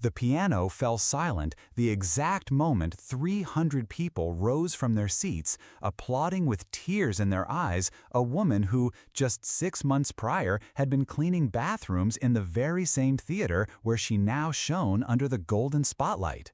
The piano fell silent the exact moment 300 people rose from their seats, applauding with tears in their eyes a woman who, just 6 months prior, had been cleaning bathrooms in the very same theater where she now shone under the golden spotlight.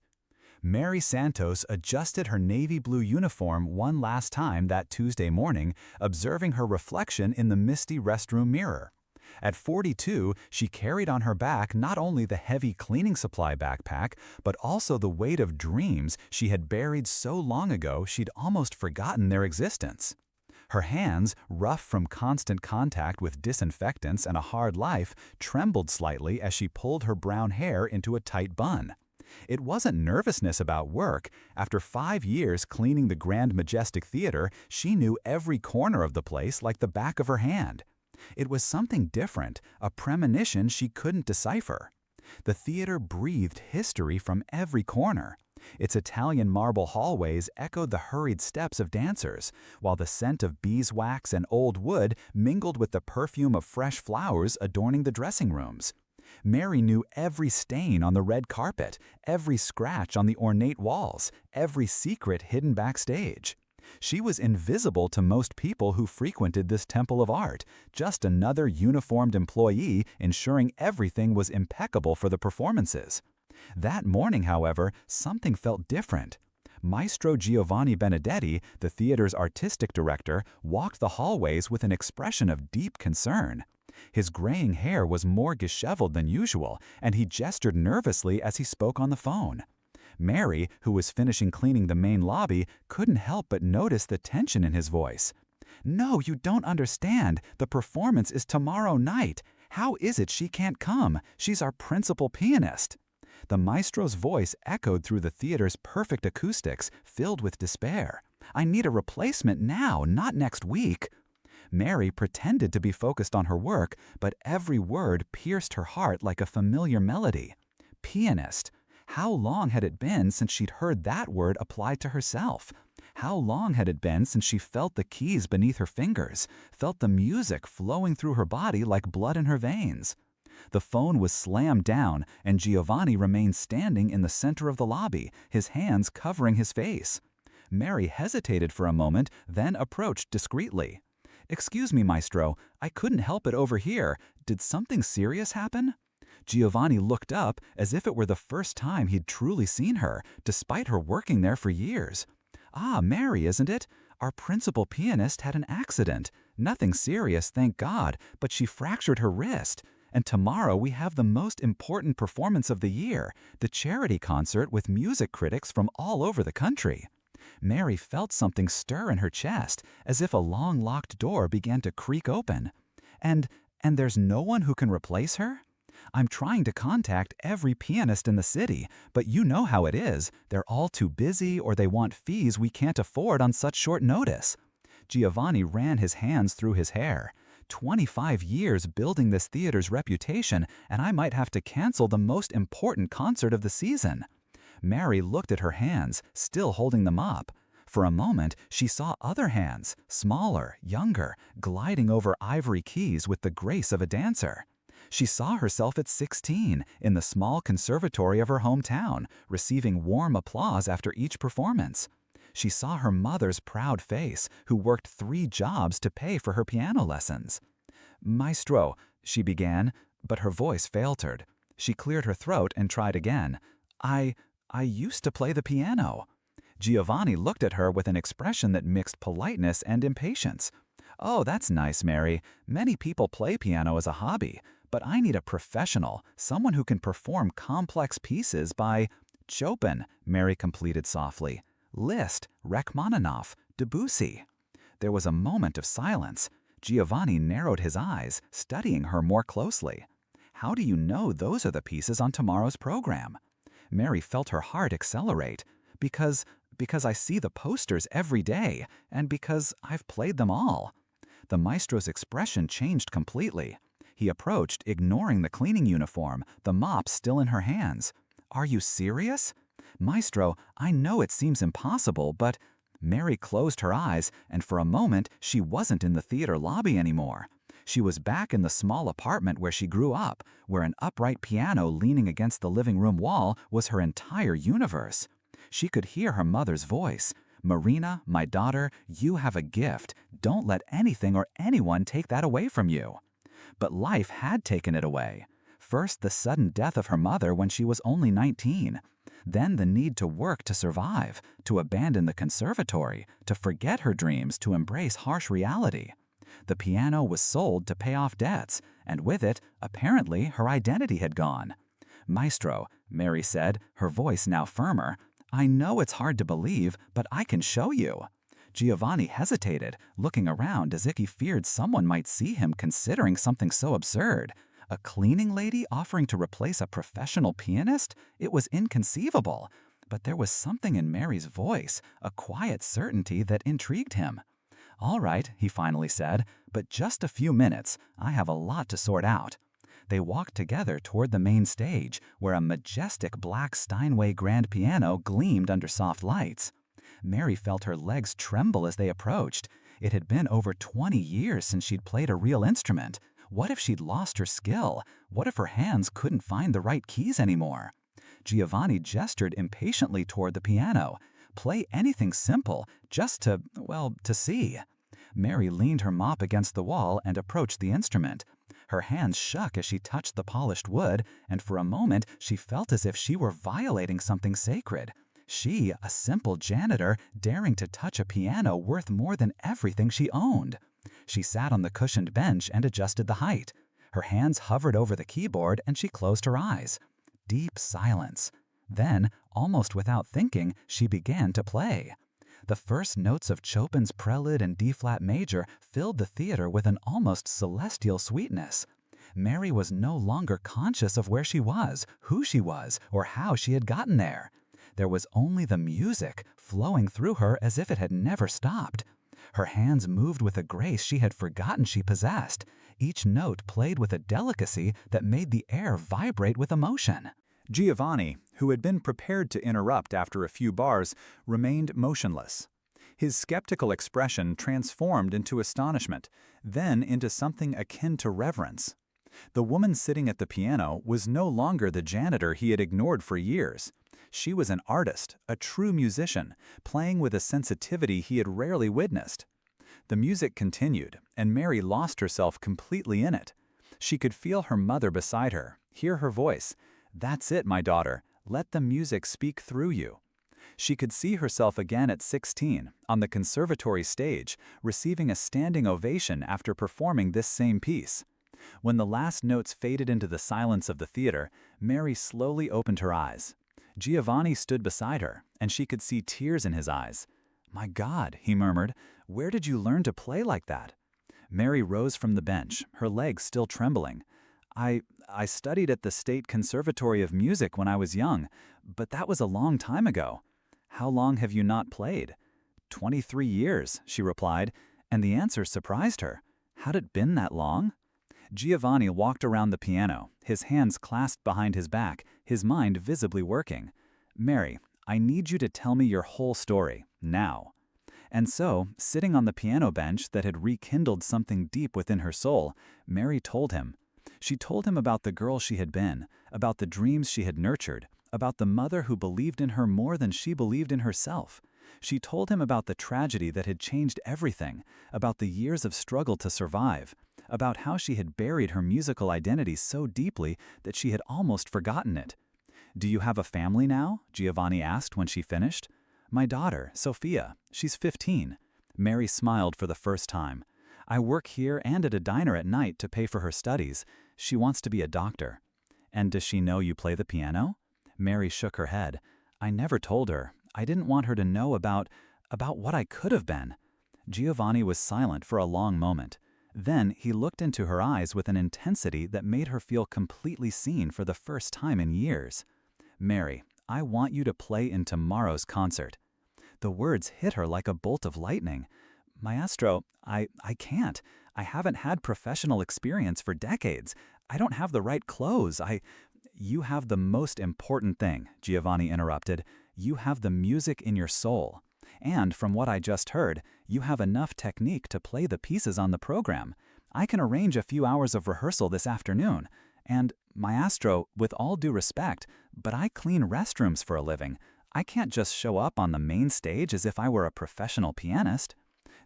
Mary Santos adjusted her navy blue uniform one last time that Tuesday morning, observing her reflection in the misty restroom mirror. At 42, she carried on her back not only the heavy cleaning supply backpack, but also the weight of dreams she had buried so long ago she'd almost forgotten their existence. Her hands, rough from constant contact with disinfectants and a hard life, trembled slightly as she pulled her brown hair into a tight bun. It wasn't nervousness about work. After 5 years cleaning the Grand Majestic Theater, she knew every corner of the place like the back of her hand. It was something different, a premonition she couldn't decipher. The theater breathed history from every corner. Its Italian marble hallways echoed the hurried steps of dancers, while the scent of beeswax and old wood mingled with the perfume of fresh flowers adorning the dressing rooms. Mary knew every stain on the red carpet, every scratch on the ornate walls, every secret hidden backstage. She was invisible to most people who frequented this temple of art, just another uniformed employee ensuring everything was impeccable for the performances. That morning, however, something felt different. Maestro Giovanni Benedetti, the theater's artistic director, walked the hallways with an expression of deep concern. His graying hair was more disheveled than usual, and he gestured nervously as he spoke on the phone. Mary, who was finishing cleaning the main lobby, couldn't help but notice the tension in his voice. "No, you don't understand. The performance is tomorrow night. How is it she can't come? She's our principal pianist." The maestro's voice echoed through the theater's perfect acoustics, filled with despair. "I need a replacement now, not next week." Mary pretended to be focused on her work, but every word pierced her heart like a familiar melody. Pianist. How long had it been since she'd heard that word applied to herself? How long had it been since she felt the keys beneath her fingers, felt the music flowing through her body like blood in her veins? The phone was slammed down, and Giovanni remained standing in the center of the lobby, his hands covering his face. Mary hesitated for a moment, then approached discreetly. "Excuse me, Maestro, I couldn't help it over here. Did something serious happen?" Giovanni looked up as if it were the first time he'd truly seen her, despite her working there for years. "Ah, Mary, isn't it? Our principal pianist had an accident. Nothing serious, thank God, but she fractured her wrist. And tomorrow we have the most important performance of the year, the charity concert with music critics from all over the country." Mary felt something stir in her chest, as if a long-locked door began to creak open. And there's no one who can replace her? "I'm trying to contact every pianist in the city, but you know how it is. They're all too busy or they want fees we can't afford on such short notice." Giovanni ran his hands through his hair. 25 years building this theater's reputation, and I might have to cancel the most important concert of the season. Mary looked at her hands, still holding them up. For a moment, she saw other hands, smaller, younger, gliding over ivory keys with the grace of a dancer. She saw herself at 16, in the small conservatory of her hometown, receiving warm applause after each performance. She saw her mother's proud face, who worked 3 jobs to pay for her piano lessons. "Maestro," she began, but her voice faltered. She cleared her throat and tried again. I used to play the piano." Giovanni looked at her with an expression that mixed politeness and impatience. "Oh, that's nice, Mary. Many people play piano as a hobby, but I need a professional, someone who can perform complex pieces by—" "Chopin," Mary completed softly. "Liszt, Rachmaninoff, Debussy." There was a moment of silence. Giovanni narrowed his eyes, studying her more closely. "How do you know those are the pieces on tomorrow's program?" Mary felt her heart accelerate. Because I see the posters every day, and because I've played them all." The maestro's expression changed completely. He approached, ignoring the cleaning uniform, the mop still in her hands. "Are you serious?" "Maestro, I know it seems impossible, but—" Mary closed her eyes, and for a moment she wasn't in the theater lobby anymore. She was back in the small apartment where she grew up, where an upright piano leaning against the living room wall was her entire universe. She could hear her mother's voice. "Marina, my daughter, you have a gift. Don't let anything or anyone take that away from you." But life had taken it away. First, the sudden death of her mother when she was only 19. Then the need to work to survive, to abandon the conservatory, to forget her dreams, to embrace harsh reality. The piano was sold to pay off debts, and with it, apparently, her identity had gone. "Maestro," Mary said, her voice now firmer, "I know it's hard to believe, but I can show you." Giovanni hesitated, looking around as if he feared someone might see him considering something so absurd. A cleaning lady offering to replace a professional pianist? It was inconceivable. But there was something in Mary's voice, a quiet certainty that intrigued him. "All right," he finally said, "but just a few minutes. I have a lot to sort out." They walked together toward the main stage, where a majestic black Steinway grand piano gleamed under soft lights. Mary felt her legs tremble as they approached. It had been over 20 years since she'd played a real instrument. What if she'd lost her skill? What if her hands couldn't find the right keys anymore? Giovanni gestured impatiently toward the piano. "Play anything simple, just to see." Mary leaned her mop against the wall and approached the instrument. Her hands shook as she touched the polished wood, and for a moment she felt as if she were violating something sacred. She, a simple janitor, daring to touch a piano worth more than everything she owned. She sat on the cushioned bench and adjusted the height. Her hands hovered over the keyboard and she closed her eyes. Deep silence. Then, almost without thinking, she began to play. The first notes of Chopin's Prelude in D-flat major filled the theater with an almost celestial sweetness. Mary was no longer conscious of where she was, who she was, or how she had gotten there. There was only the music, flowing through her as if it had never stopped. Her hands moved with a grace she had forgotten she possessed. Each note played with a delicacy that made the air vibrate with emotion. Giovanni, who had been prepared to interrupt after a few bars, remained motionless. His skeptical expression transformed into astonishment, then into something akin to reverence. The woman sitting at the piano was no longer the janitor he had ignored for years. She was an artist, a true musician, playing with a sensitivity he had rarely witnessed. The music continued, and Mary lost herself completely in it. She could feel her mother beside her, hear her voice. "That's it, my daughter. Let the music speak through you." She could see herself again at 16, on the conservatory stage, receiving a standing ovation after performing this same piece. When the last notes faded into the silence of the theater, Mary slowly opened her eyes. Giovanni stood beside her, and she could see tears in his eyes. "My God," he murmured, "where did you learn to play like that?" Mary rose from the bench, her legs still trembling. I studied at the State Conservatory of Music when I was young, but that was a long time ago." "How long have you not played?" 23 years, she replied, and the answer surprised her. Had it been that long? Giovanni walked around the piano, his hands clasped behind his back, his mind visibly working. "Mary, I need you to tell me your whole story, now." And so, sitting on the piano bench that had rekindled something deep within her soul, Mary told him. She told him about the girl she had been, about the dreams she had nurtured, about the mother who believed in her more than she believed in herself. She told him about the tragedy that had changed everything, about the years of struggle to survive, about how she had buried her musical identity so deeply that she had almost forgotten it. "Do you have a family now?" Giovanni asked when she finished. "My daughter, Sophia. She's 15. Mary smiled for the first time. "I work here and at a diner at night to pay for her studies. She wants to be a doctor." "And does she know you play the piano?" Mary shook her head. "I never told her. I didn't want her to know about what I could have been." Giovanni was silent for a long moment. Then he looked into her eyes with an intensity that made her feel completely seen for the first time in years. "Mary, I want you to play in tomorrow's concert." The words hit her like a bolt of lightning. "Maestro, I can't. I haven't had professional experience for decades. I don't have the right clothes. You have the most important thing," Giovanni interrupted. "You have the music in your soul. And from what I just heard, you have enough technique to play the pieces on the program. I can arrange a few hours of rehearsal this afternoon. And, Maestro, with all due respect, but I clean restrooms for a living. I can't just show up on the main stage as if I were a professional pianist."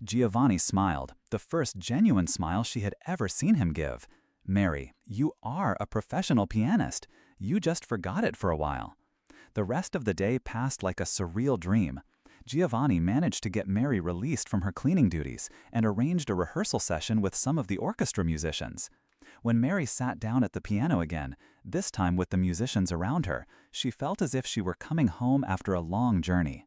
Giovanni smiled, the first genuine smile she had ever seen him give. "Mary, you are a professional pianist. You just forgot it for a while." The rest of the day passed like a surreal dream. Giovanni managed to get Mary released from her cleaning duties and arranged a rehearsal session with some of the orchestra musicians. When Mary sat down at the piano again, this time with the musicians around her, she felt as if she were coming home after a long journey.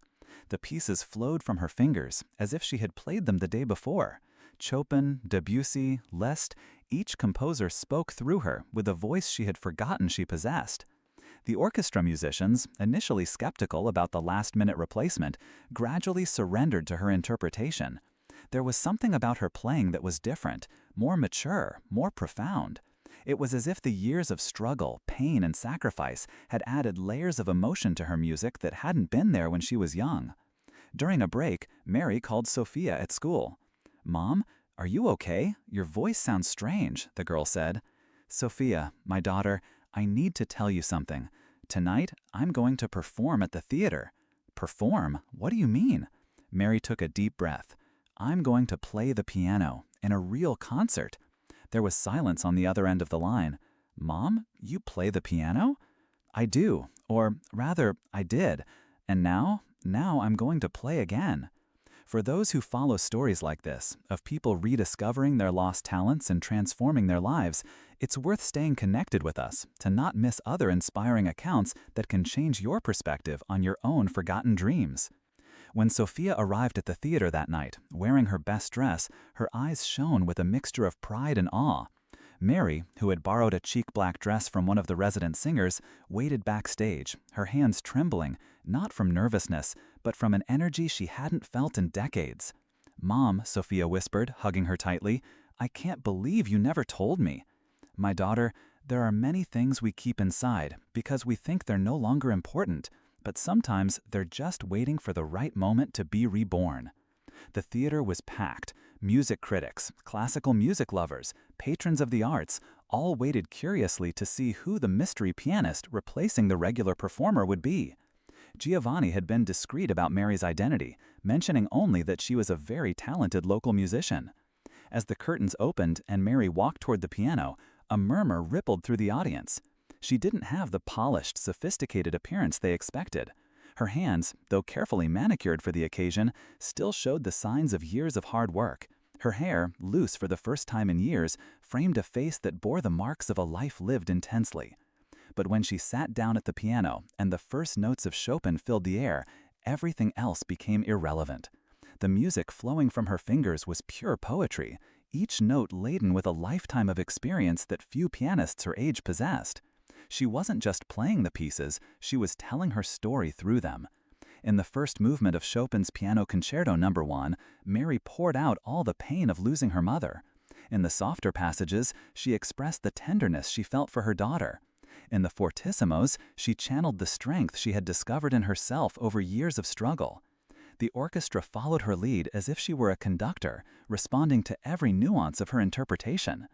The pieces flowed from her fingers as if she had played them the day before. Chopin, Debussy, Liszt, each composer spoke through her with a voice she had forgotten she possessed. The orchestra musicians, initially skeptical about the last-minute replacement, gradually surrendered to her interpretation. There was something about her playing that was different, more mature, more profound. It was as if the years of struggle, pain, and sacrifice had added layers of emotion to her music that hadn't been there when she was young. During a break, Mary called Sophia at school. "Mom, are you okay? Your voice sounds strange," the girl said. "Sophia, my daughter, I need to tell you something. Tonight, I'm going to perform at the theater." "Perform? What do you mean?" Mary took a deep breath. "I'm going to play the piano, in a real concert." There was silence on the other end of the line. "Mom, you play the piano?" "I do, or rather, I did. And now I'm going to play again." For those who follow stories like this, of people rediscovering their lost talents and transforming their lives, it's worth staying connected with us to not miss other inspiring accounts that can change your perspective on your own forgotten dreams. When Sophia arrived at the theater that night, wearing her best dress, her eyes shone with a mixture of pride and awe. Mary, who had borrowed a cheap black dress from one of the resident singers, waited backstage, her hands trembling, not from nervousness, but from an energy she hadn't felt in decades. "Mom," Sophia whispered, hugging her tightly, "I can't believe you never told me." "My daughter, there are many things we keep inside because we think they're no longer important, but sometimes they're just waiting for the right moment to be reborn." The theater was packed. Music critics, classical music lovers, patrons of the arts, all waited curiously to see who the mystery pianist replacing the regular performer would be. Giovanni had been discreet about Mary's identity, mentioning only that she was a very talented local musician. As the curtains opened and Mary walked toward the piano, a murmur rippled through the audience. She didn't have the polished, sophisticated appearance they expected. Her hands, though carefully manicured for the occasion, still showed the signs of years of hard work. Her hair, loose for the first time in years, framed a face that bore the marks of a life lived intensely. But when she sat down at the piano and the first notes of Chopin filled the air, everything else became irrelevant. The music flowing from her fingers was pure poetry, each note laden with a lifetime of experience that few pianists her age possessed. She wasn't just playing the pieces, she was telling her story through them. In the first movement of Chopin's Piano Concerto No. 1, Mary poured out all the pain of losing her mother. In the softer passages, she expressed the tenderness she felt for her daughter. In the fortissimos, she channeled the strength she had discovered in herself over years of struggle. The orchestra followed her lead as if she were a conductor, responding to every nuance of her interpretation.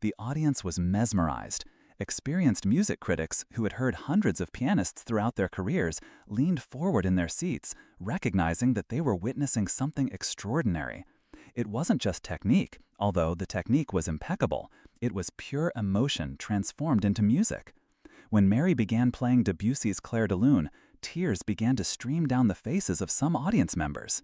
The audience was mesmerized. Experienced music critics, who had heard hundreds of pianists throughout their careers, leaned forward in their seats, recognizing that they were witnessing something extraordinary. It wasn't just technique, although the technique was impeccable. It was pure emotion transformed into music. When Mary began playing Debussy's Clair de Lune, tears began to stream down the faces of some audience members.